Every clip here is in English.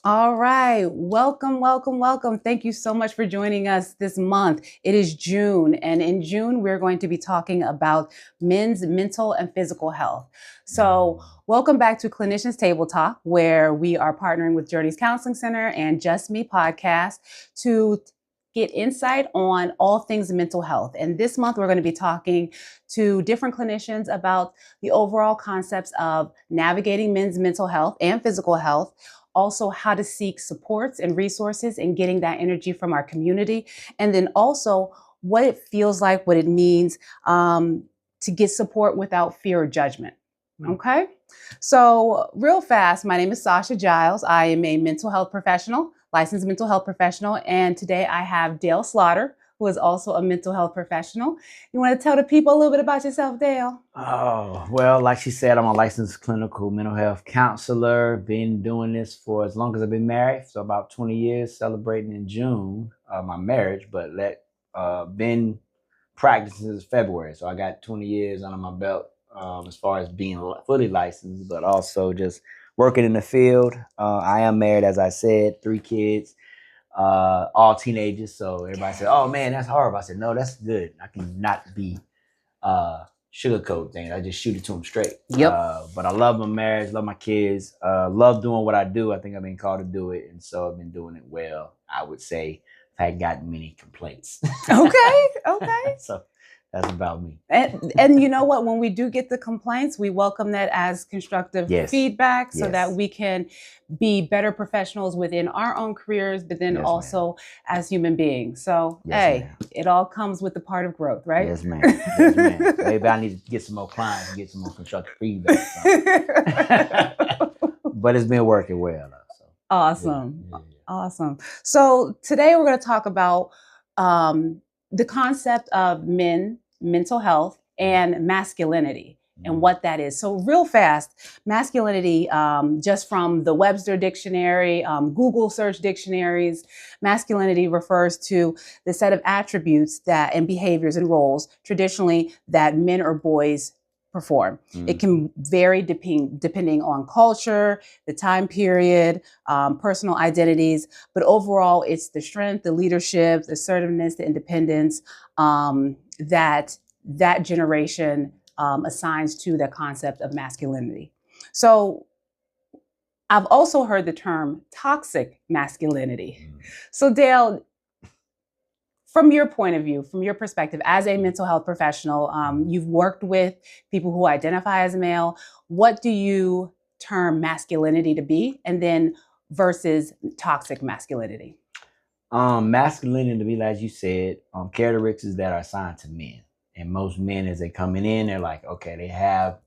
All right. Welcome, welcome, welcome. Thank you so much for joining us this month. It is June, and in June, we're going to be talking about men's mental and physical health. So, welcome back to Clinicians Table Talk, where we are partnering with Journeys Counseling Center and Just Me podcast to get insight on all things mental health. And this month, we're going to be talking to different clinicians about the overall concepts of navigating men's mental health and physical health, also how to seek supports and resources and getting that energy from our community, and then also what it feels like, what it means to get support without fear or judgment. Okay, so real fast, my name is Sasha Giles. I am a mental health professional, licensed mental health professional, and today I have Dale Slaughter, who is also a mental health professional. You want to tell the people a little bit about yourself, Dale? Oh, well, like she said, I'm a licensed clinical mental health counselor. Been doing this for as long as I've been married, so about 20 years, celebrating in June my marriage, but been practicing since February. So I got 20 years under my belt as far as being fully licensed, but also just working in the field. I am married, as I said, 3 kids. All teenagers. So everybody said, "Oh man, that's horrible." I said, "No, that's good. I can not be sugarcoat things. I just shoot it to them straight." Yep. But I love my marriage, love my kids, love doing what I do. I think I've been called to do it, and so I've been doing it well. I would say I had gotten many complaints. Okay. So that's about me. And you know what? When we do get the complaints, we welcome that as constructive feedback so that we can be better professionals within our own careers, but then also as human beings. So, it all comes with the part of growth, right? Yes, ma'am. Yes, ma'am. Maybe I need to get some more clients and get some more constructive feedback. But it's been working well. So. Awesome. Yeah. Awesome. So today we're going to talk about the concept of mental health and masculinity and what that is. So real fast, masculinity, just from the Webster Dictionary, Google search dictionaries, masculinity refers to the set of attributes that and behaviors and roles traditionally that men or boys perform. It can vary depending on culture, the time period, personal identities, but overall it's the strength, the leadership, the assertiveness, the independence that generation assigns to the concept of masculinity. So I've also heard the term toxic masculinity. So Dale, from your point of view, from your perspective as a mental health professional, you've worked with people who identify as male. What do you term masculinity to be? And then versus toxic masculinity? Masculinity to be, as you said, characteristics that are assigned to men. And most men, as they coming in, they're like, okay, they have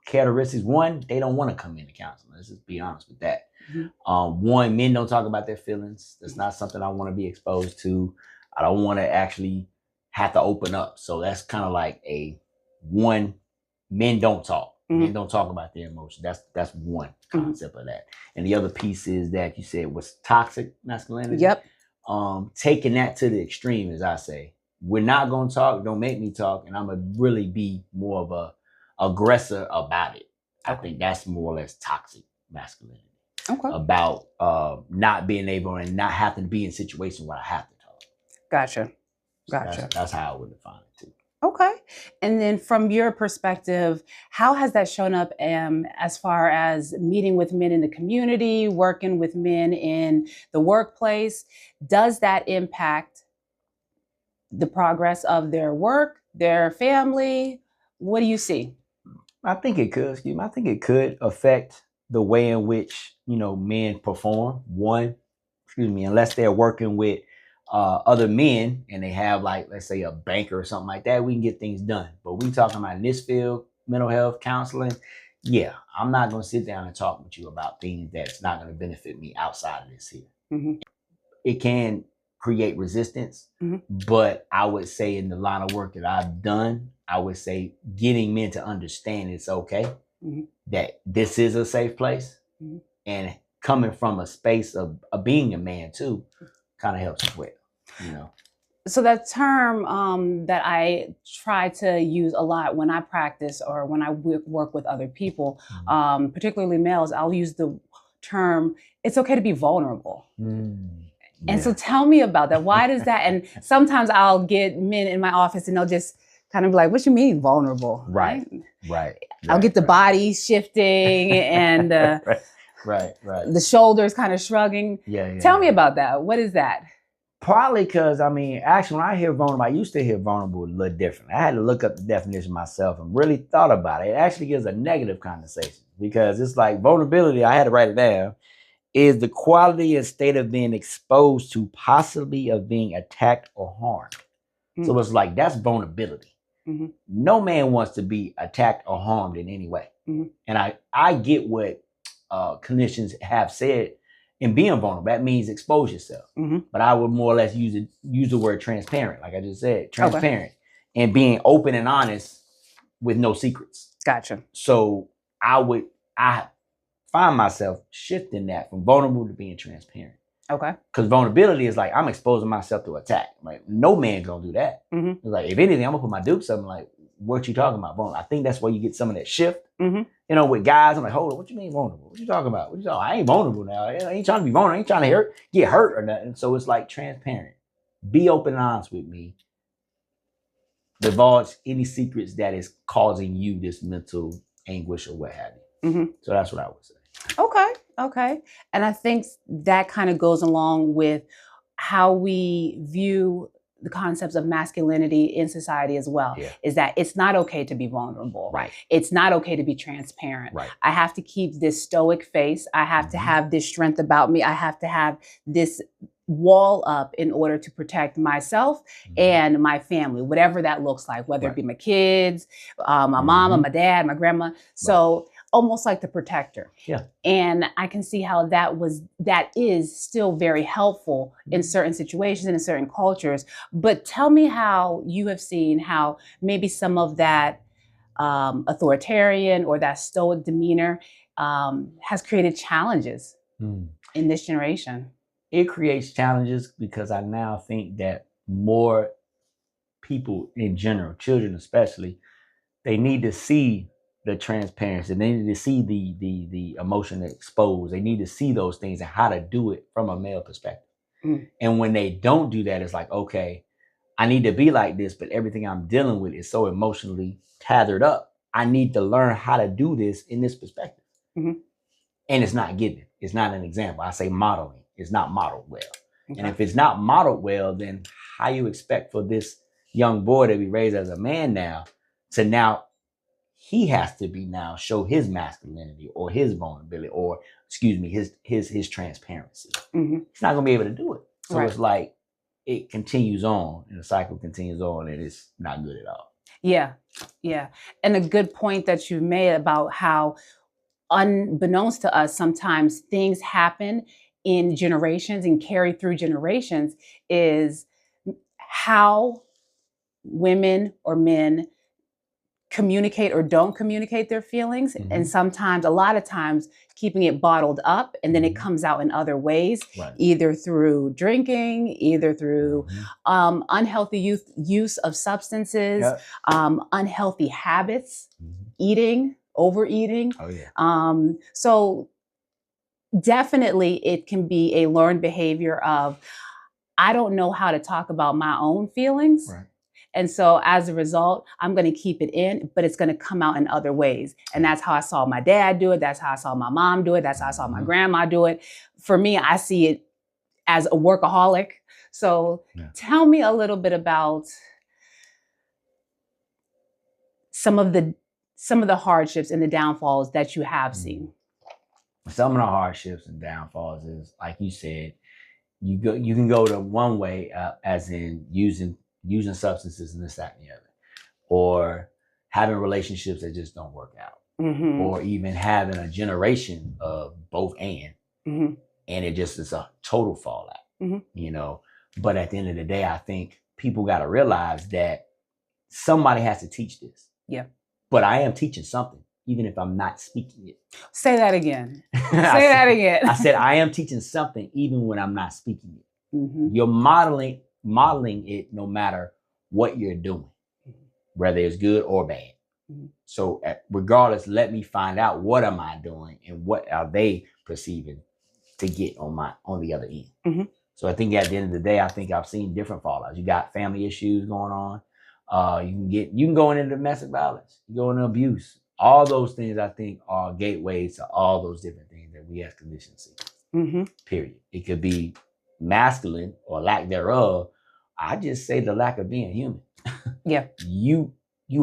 characteristics. One, they don't want to come into counseling. Let's just be honest with that. One, men don't talk about their feelings. That's not something I want to be exposed to. I don't want to actually have to open up. So that's kind of like men don't talk. Men don't talk about their emotions. That's one concept of that. And the other piece is that you said was toxic masculinity. Yep. Taking that to the extreme, as I say, we're not going to talk. Don't make me talk. And I'm going to really be more of a aggressor about it. I think that's more or less toxic masculinity. Okay. About not being able and not having to be in situations where I have to talk. Gotcha. So that's how I would define it too. Okay. And then from your perspective, how has that shown up as far as meeting with men in the community, working with men in the workplace? Does that impact the progress of their work, their family? What do you see? I think it could. I think it could affect the way in which men perform. Unless they're working with other men and they have, like, let's say a banker or something like that, we can get things done. But we talking about in this field, mental health counseling. Yeah, I'm not going to sit down and talk with you about things that's not going to benefit me outside of this here. It can create resistance, but I would say in the line of work that I've done, I would say getting men to understand it's okay, that this is a safe place, and coming from a space of being a man too kind of helps as well. So that term that I try to use a lot when I practice or when I work with other people, particularly males, I'll use the term, it's okay to be vulnerable. Yeah. And so tell me about that. Why does that? And sometimes I'll get men in my office and they'll just kind of be like, what you mean vulnerable? Right. I'll get the body shifting and right. the shoulders kind of shrugging. Tell me about that. What is that? Probably because, I mean, actually, when I hear vulnerable, I used to hear vulnerable a little different. I had to look up the definition myself and really thought about it. It actually gives a negative connotation because it's like vulnerability, I had to write it down, is the quality and state of being exposed to possibility of being attacked or harmed. So it's like, that's vulnerability. No man wants to be attacked or harmed in any way. And I get what clinicians have said in being vulnerable. That means expose yourself. But I would more or less use the word transparent, like I just said, transparent, and being open and honest with no secrets. Gotcha. So I find myself shifting that from vulnerable to being transparent. Okay. Because vulnerability is like, I'm exposing myself to attack. Like, no man's gonna do that. It's like, if anything, I'm gonna put my dukes up and like, what you talking about? Vulnerable. I think that's where you get some of that shift. You know, with guys, I'm like, hold on, what you mean vulnerable? What you talking about? What you talking? I ain't vulnerable now. I ain't trying to be vulnerable. I ain't trying to get hurt or nothing. So it's like transparent. Be open and honest with me. Divulge any secrets that is causing you this mental anguish or what have you. So that's what I would say. Okay. And I think that kind of goes along with how we view the concepts of masculinity in society as well, is that it's not okay to be vulnerable. Right. It's not okay to be transparent. Right. I have to keep this stoic face. I have to have this strength about me. I have to have this wall up in order to protect myself and my family, whatever that looks like, whether it be my kids, my mama, my dad, my grandma. So almost like the protector. And I can see how that is still very helpful in certain situations and in certain cultures. But tell me how you have seen how maybe some of that authoritarian or that stoic demeanor has created challenges in this generation. It creates challenges because I now think that more people in general, children especially, they need to see the transparency. They need to see the emotion exposed. They need to see those things and how to do it from a male perspective. And when they don't do that, it's like, okay, I need to be like this, but everything I'm dealing with is so emotionally tethered up. I need to learn how to do this in this perspective. And it's not given. It's not an example. I say modeling. It's not modeled well. And if it's not modeled well, then how you expect for this young boy to be raised as a man now to now he has to be now show his masculinity or his vulnerability or his transparency. He's not gonna be able to do it. So it's like it continues on and the cycle continues on and it's not good at all. Yeah. And a good point that you made about how unbeknownst to us, sometimes things happen in generations and carry through generations is how women or men communicate or don't communicate their feelings. And sometimes, a lot of times, keeping it bottled up and then it comes out in other ways, either through drinking, either through unhealthy use of substances, unhealthy habits, eating, overeating. So definitely it can be a learned behavior of, I don't know how to talk about my own feelings. And so as a result, I'm going to keep it in, but it's going to come out in other ways. And that's how I saw my dad do it. That's how I saw my mom do it. That's how I saw my grandma do it. For me, I see it as a workaholic. So tell me a little bit about some of the hardships and the downfalls that you have seen. Some of the hardships and downfalls is, like you said, you can go to one way, as in using substances and this, that, and the other, or having relationships that just don't work out, or even having a generation of both and it just is a total fallout, you know. But at the end of the day, I think people got to realize that somebody has to teach this. But I am teaching something, even if I'm not speaking it. Say that again. That again. I said, I am teaching something, even when I'm not speaking it. You're modeling it no matter what you're doing, whether it's good or bad. So regardless, let me find out what am I doing and what are they perceiving to get on the other end. Mm-hmm. So I think at the end of the day, I think I've seen different fallouts. You got family issues going on. You can go into domestic violence, you go into abuse. All those things I think are gateways to all those different things that we as clinicians see. Mm-hmm. Period. It could be masculine or lack thereof. I just say the lack of being human. Yeah. You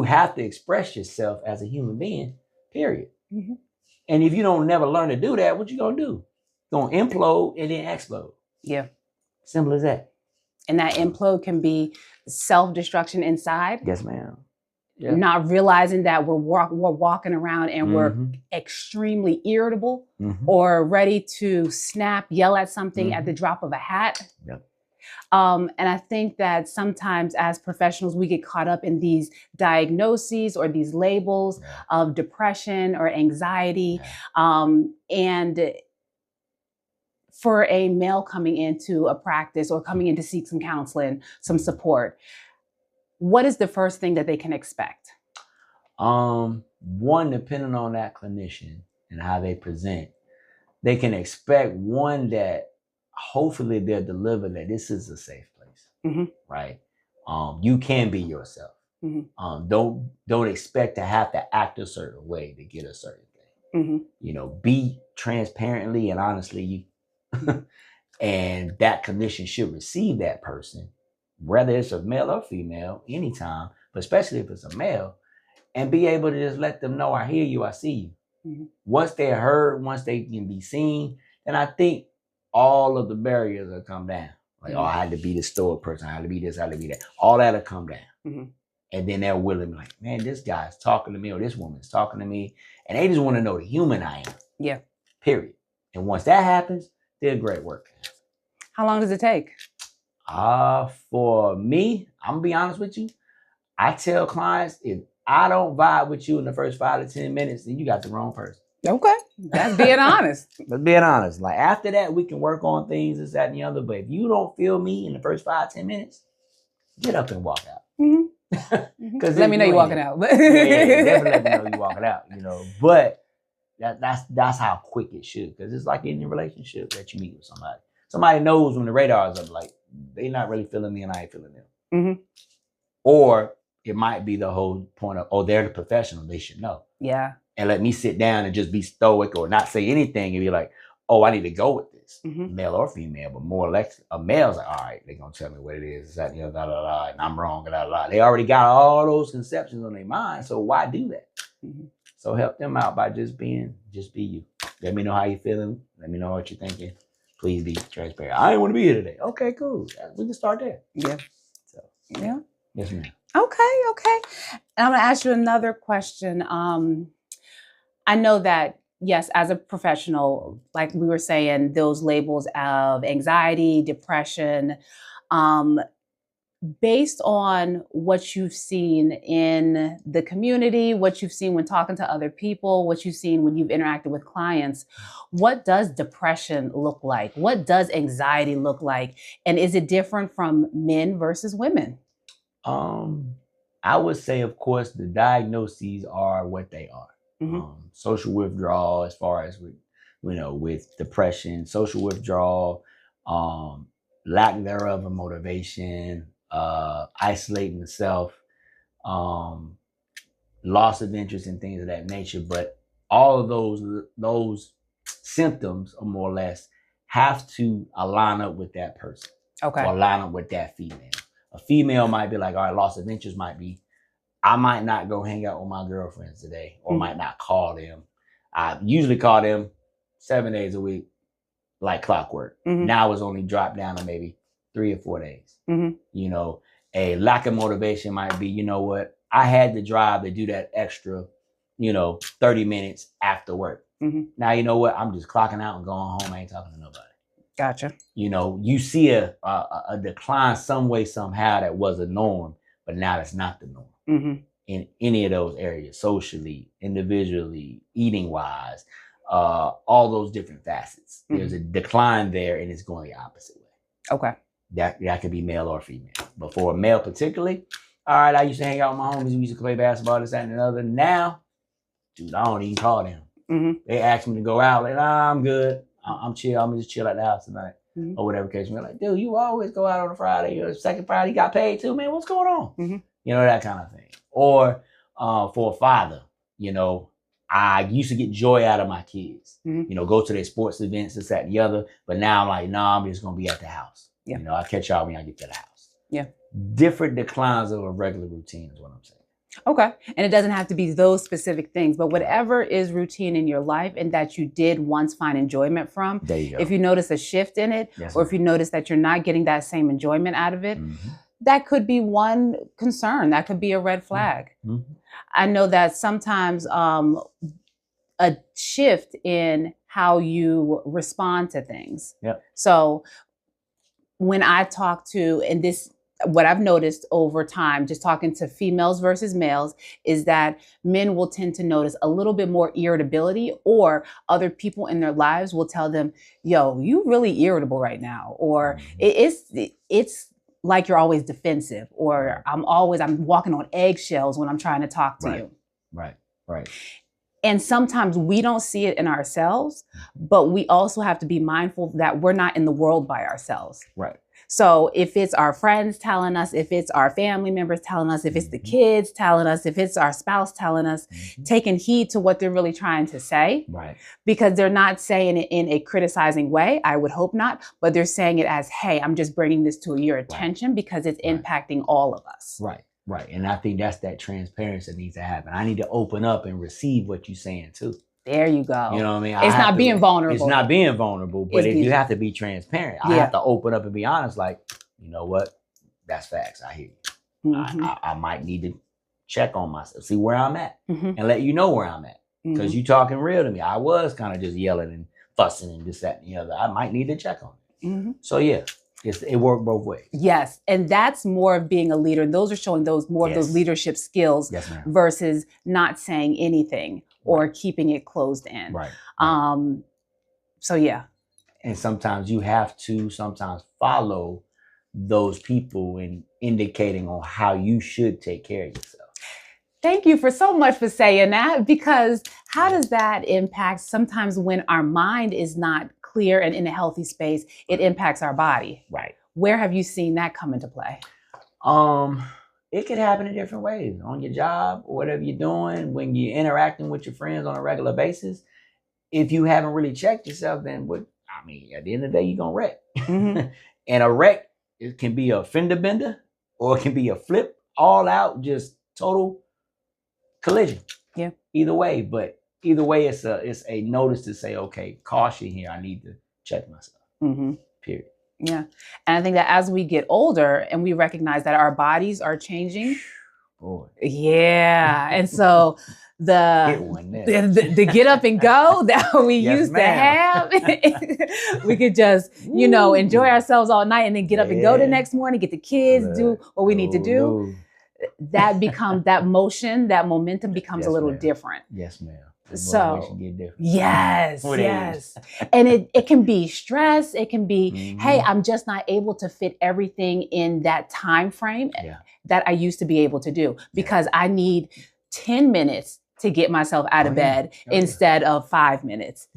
have to express yourself as a human being. Period. Mm-hmm. And if you don't never learn to do that, what you gonna do? You're gonna implode and then explode. Yeah. Simple as that. And that implode can be self-destruction inside. Yes, ma'am. Yeah. Not realizing that we're walking around and we're Mhm. extremely irritable Mhm. or ready to snap, yell at something Mhm. at the drop of a hat. Yep. And I think that sometimes as professionals, we get caught up in these diagnoses or these labels of depression or anxiety. And for a male coming into a practice or coming in to seek some counseling, some support, what is the first thing that they can expect? One, depending on that clinician and how they present, they can expect one that hopefully they'll deliver that this is a safe place, Mm-hmm. right? You can be yourself. Mm-hmm. Don't expect to have to act a certain way to get a certain thing. Mm-hmm. You know, be transparently and honestly, and that clinician should receive that person, whether it's a male or female, anytime, but especially if it's a male, and be able to just let them know, I hear you, I see you. Mm-hmm. Once they're heard, once they can be seen, then I think all of the barriers will come down. Like, Mm-hmm. oh, I had to be the store person, I had to be this, I had to be that. All that'll come down. Mm-hmm. And then they're willing to be like, man, this guy's talking to me or this woman's talking to me. And they just want to know the human I am. Yeah. Period. And once that happens, they're great work. How long does it take? For me, I'm gonna be honest with you. I tell clients, if I don't vibe with you in the first 5 to 10 minutes, then you got the wrong person. Okay. That's being honest. Let's being honest. Like after that, we can work on things, this, that, and the other. But if you don't feel me in the first 5, 10 minutes, get up and walk out. Mm-hmm. Because let me know you're walking out. yeah, definitely let me know you're walking out. You know, but that's how quick it should. Because it's like in a relationship that you meet with somebody. Somebody knows when the radar is up, like they're not really feeling me and I ain't feeling them. Mm-hmm. Or it might be the whole point of, oh, they're the professional, they should know. Yeah. And let me sit down and just be stoic or not say anything and be like, oh, I need to go with this, Mm-hmm. male or female. But more like a male's like, all right, they're gonna tell me what it is, that, you know, da, da, da, and I'm wrong, da, da, da. They already got all those conceptions on their mind, so why do that? Mm-hmm. So help them out by just be you. Let me know how you're feeling. Let me know what you're thinking. Please be transparent. I didn't want to be here today. Okay, cool. We can start there. Yeah. So Yeah. yes, ma'am. Okay. And I'm going to ask you another question. I know that, yes, as a professional, like we were saying, those labels of anxiety, depression, based on what you've seen in the community, what you've seen when talking to other people, what you've seen when you've interacted with clients, what does depression look like? What does anxiety look like? And is it different from men versus women? I would say, of course, the diagnoses are what they are. Mm-hmm. Social withdrawal, as far as with depression, social withdrawal, lack thereof of motivation, isolating the self, loss of interest in things of that nature. But all of those symptoms, are more or less, have to align up with that person. Okay. Or align up with that female. A female might be like, all right, loss of interest might be, I might not go hang out with my girlfriends today, or might not call them. I usually call them 7 days a week, like clockwork. Mm-hmm. Now it's only dropped down to maybe 3 or 4 days. Mm-hmm. You know, a lack of motivation might be, you know what, I had to drive to do that extra, 30 minutes after work. Mm-hmm. Now, you know what, I'm just clocking out and going home. I ain't talking to nobody. Gotcha. You see a decline some way, somehow that was a norm, but now that's not the norm. Mm-hmm. In any of those areas, socially, individually, eating wise, all those different facets. Mm-hmm. There's a decline there, and it's going the opposite way. Okay. That could be male or female. But for a male particularly, all right, I used to hang out with my homies, we used to play basketball, this, that, and the other. Now, dude, I don't even call them. They ask me to go out, like, nah, I'm good. I'm chill. I'm just chill at the house tonight. Or whatever case. We're like, dude, you always go out on a Friday. Or second Friday, you got paid too, man. What's going on? You know, that kind of thing. Or for a father, you know, I used to get joy out of my kids. You know, go to their sports events, this, that, and the other. But now I'm like, nah, I'm just going to be at the house. You know, I'll catch y'all when I get to the house. Different declines of a regular routine is what I'm saying. Okay. And it doesn't have to be those specific things, but whatever is routine in your life and that you did once find enjoyment from, there you go. If you notice a shift in it, or if you notice that you're not getting that same enjoyment out of it, that could be one concern. That could be a red flag. I know that sometimes a shift in how you respond to things. So when I talk to, and this, what I've noticed over time, just talking to females versus males, is that men will tend to notice a little bit more irritability, or other people in their lives will tell them, yo, you really irritable right now. Or it's like you're always defensive, or I'm walking on eggshells when I'm trying to talk to you. Right. And sometimes we don't see it in ourselves, but we also have to be mindful that we're not in the world by ourselves. So if it's our friends telling us, if it's our family members telling us, if it's the kids telling us, if it's our spouse telling us, taking heed to what they're really trying to say, because they're not saying it in a criticizing way. I would hope not, but they're saying it as, hey, I'm just bringing this to your attention because it's impacting all of us. Right. And I think that's that transparency that needs to happen. I need to open up and receive what you're saying too. There you go. You know what I mean? It's not being vulnerable. It's not being vulnerable, but you have to be transparent. I have to open up and be honest, like, you know what? That's facts. I hear you. I might need to check on myself, see where I'm at, and let you know where I'm at. Because you talking real to me. I was kind of just yelling and fussing and this, that, and the other. I might need to check on it. So yeah. It worked both ways. Yes. And that's more of being a leader. Those are showing those more of those leadership skills versus not saying anything or keeping it closed in. So yeah. And sometimes you have to follow those people in indicating on how you should take care of yourself. Thank you for so much for saying that, because how does that impact sometimes when our mind is not clear and in a healthy space, it impacts our body. Where have you seen that come into play? It could happen in different ways. On your job or whatever you're doing, when you're interacting with your friends on a regular basis. If you haven't really checked yourself, then at the end of the day, you're gonna wreck. And a wreck, it can be a fender bender, or it can be a flip, all out, just total collision. Either way, it's a notice to say, okay, caution here. I need to check myself. Period. Yeah. And I think that as we get older and we recognize that our bodies are changing. And so the get up and go that we used to have, we could just, enjoy ourselves all night and then get up and go the next morning, get the kids, do what we need to do. That becomes, that motion, that momentum becomes a little different. Yes, ma'am. So yes. And it can be stress. It can be, hey, I'm just not able to fit everything in that time frame that I used to be able to do, because I need 10 minutes to get myself out of bed instead of 5 minutes.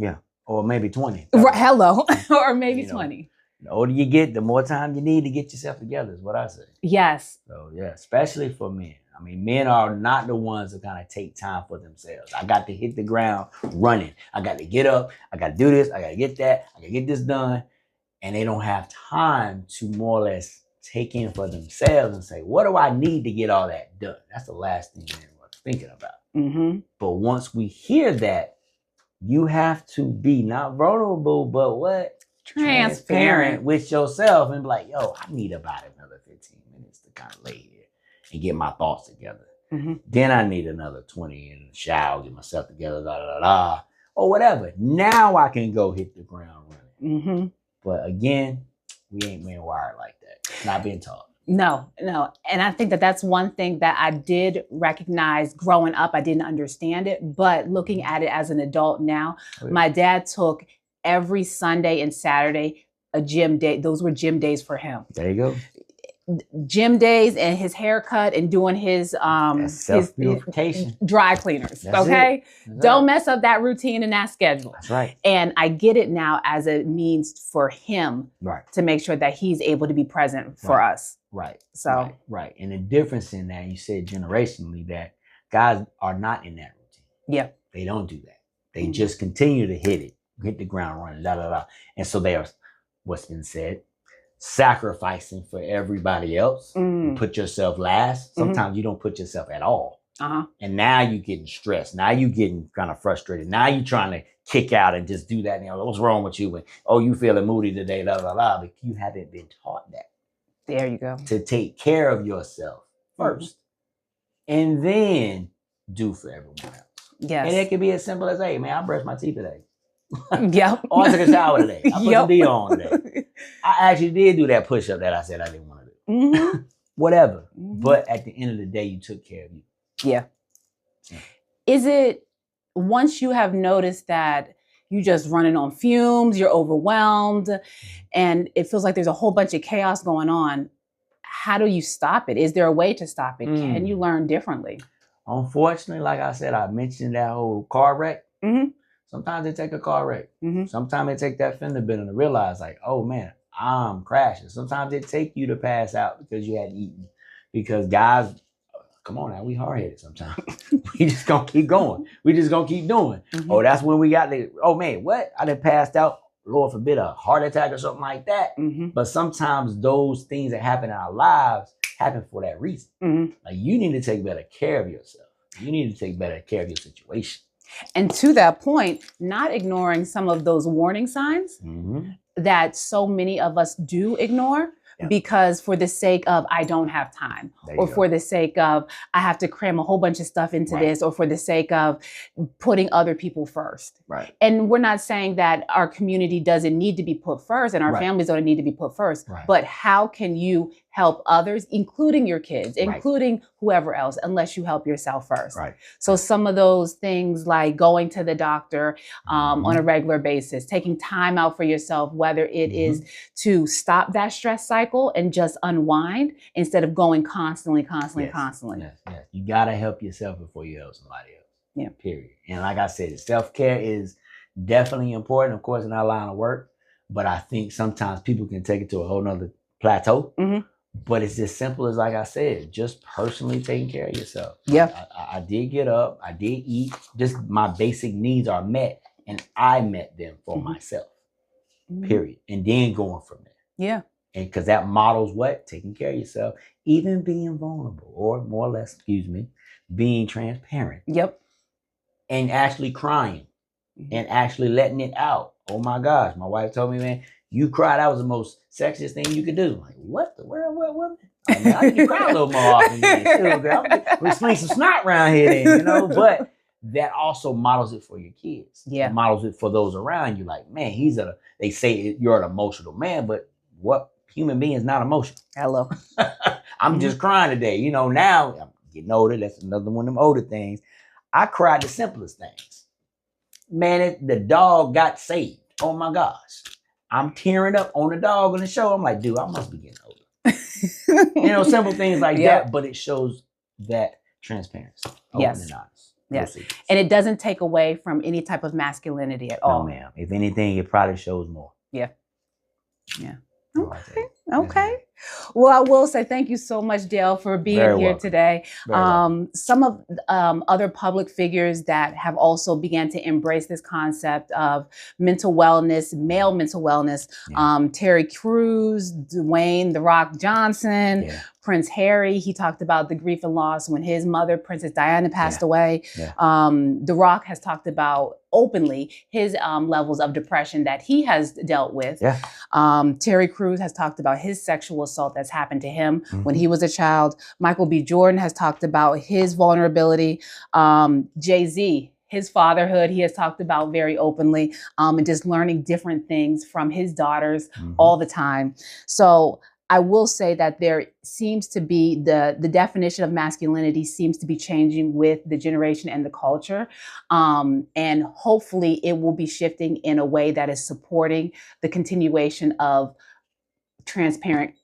Or maybe 20. Hello. Or maybe 20. The older you get, the more time you need to get yourself together is what I say. Yes. So yeah, especially for men. I mean, men are not the ones that kind of take time for themselves. I got to hit the ground running. I got to get up. I got to do this. I got to get that. I got to get this done. And they don't have time to more or less take in for themselves and say, what do I need to get all that done? That's the last thing men are thinking about. But once we hear that, you have to be not vulnerable, but what? Transparent with yourself and be like, yo, I need about another 15 minutes to kind of lay here and get my thoughts together. Then I need another 20 in the shower, get myself together, or whatever. Now I can go hit the ground running. But again, we ain't being wired like that. Not being taught. No. And I think that that's one thing that I did recognize growing up. I didn't understand it, but looking at it as an adult now, my dad took every Sunday and Saturday a gym day. Those were gym days for him. There you go. gym days and his haircut and doing his self-purification. Dry cleaners. That's okay, That's don't right. mess up that routine and that schedule. That's right. And I get it now as a means for him to make sure that he's able to be present for us. Right. So right. And the difference in that, you said generationally, that guys are not in that routine. Yeah. They don't do that. They just continue to hit the ground running, And so they are, what's been said, sacrificing for everybody else. You put yourself last. Sometimes you don't put yourself at all. And now you're getting stressed. Now you're getting kind of frustrated. Now you're trying to kick out and just do that. You know, what's wrong with you? And, oh, you feeling moody today, But you haven't been taught that. There you go. To take care of yourself first. And then do for everyone else. Yes. And it can be as simple as, hey, man, I brushed my teeth today. Yep. Or I took a shower today. I put some D on today. I actually did do that push-up that I said I didn't want to do. Whatever. But at the end of the day, you took care of you. Yeah. Is it, once you have noticed that you just running on fumes, you're overwhelmed, and it feels like there's a whole bunch of chaos going on, how do you stop it? Is there a way to stop it? Can you learn differently? Unfortunately, like I said, I mentioned that whole car wreck. Sometimes it take a car wreck. Sometimes it take that fender bender to realize, like, oh man, I'm crashing. Sometimes it take you to pass out because you hadn't eaten. Because guys, come on now, we hard-headed sometimes. We just gonna keep going. We just gonna keep doing. Oh, that's when we got the, oh man, what? I done passed out, Lord forbid, a heart attack or something like that. But sometimes those things that happen in our lives happen for that reason. Like, you need to take better care of yourself. You need to take better care of your situation. And to that point, not ignoring some of those warning signs that so many of us do ignore. Because for the sake of, I don't have time, or for the sake of, I have to cram a whole bunch of stuff into this, or for the sake of putting other people first. And we're not saying that our community doesn't need to be put first and our families don't need to be put first, but how can you help others, including your kids, including whoever else, unless you help yourself first? So some of those things like going to the doctor on a regular basis, taking time out for yourself, whether it is to stop that stress cycle and just unwind instead of going constantly. You got to help yourself before you help somebody else. Period. And like I said, self-care is definitely important, of course, in our line of work. But I think sometimes people can take it to a whole nother plateau. But it's as simple as, like I said, just personally taking care of yourself. I did get up. I did eat. Just my basic needs are met. And I met them for myself. Period. And then going from there. And because that models what? Taking care of yourself. Even being vulnerable, or more or less, being transparent. And actually crying. And actually letting it out. Oh my gosh. My wife told me, man, you cried. That was the most sexiest thing you could do. I'm like, what the world? What? I mean, I need to cry a little more often. We sling some snot around here, then, But that also models it for your kids. It models it for those around you. Like, man, they say you're an emotional man, but what human being is not emotional? Hello. I'm just crying today. Now I'm getting older. That's another one of them older things. I cried the simplest things. Man, the dog got saved. Oh my gosh. I'm tearing up on the dog on the show. I'm like, dude, I must be getting older. Simple things like that, but it shows that transparency. Open and honest. And it doesn't take away from any type of masculinity at all. No, ma'am. If anything, it probably shows more. Okay. Well, I will say thank you so much, Dale, for being here today. Some of other public figures that have also began to embrace this concept of mental wellness, male mental wellness, Terry Crews, Dwayne "The Rock" Johnson, Prince Harry. He talked about the grief and loss when his mother, Princess Diana, passed away. The Rock has talked about openly his levels of depression that he has dealt with. Terry Crews has talked about his sexual assault that's happened to him when he was a child. Michael B. Jordan has talked about his vulnerability. Jay-Z, his fatherhood, he has talked about very openly, and just learning different things from his daughters all the time. So I will say that there seems to be the definition of masculinity seems to be changing with the generation and the culture. And hopefully it will be shifting in a way that is supporting the continuation of transparent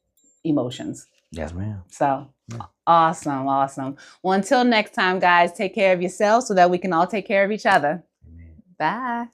emotions. Yes, ma'am. So Yeah. awesome. Well, until next time, guys, take care of yourselves so that we can all take care of each other. Amen. Bye.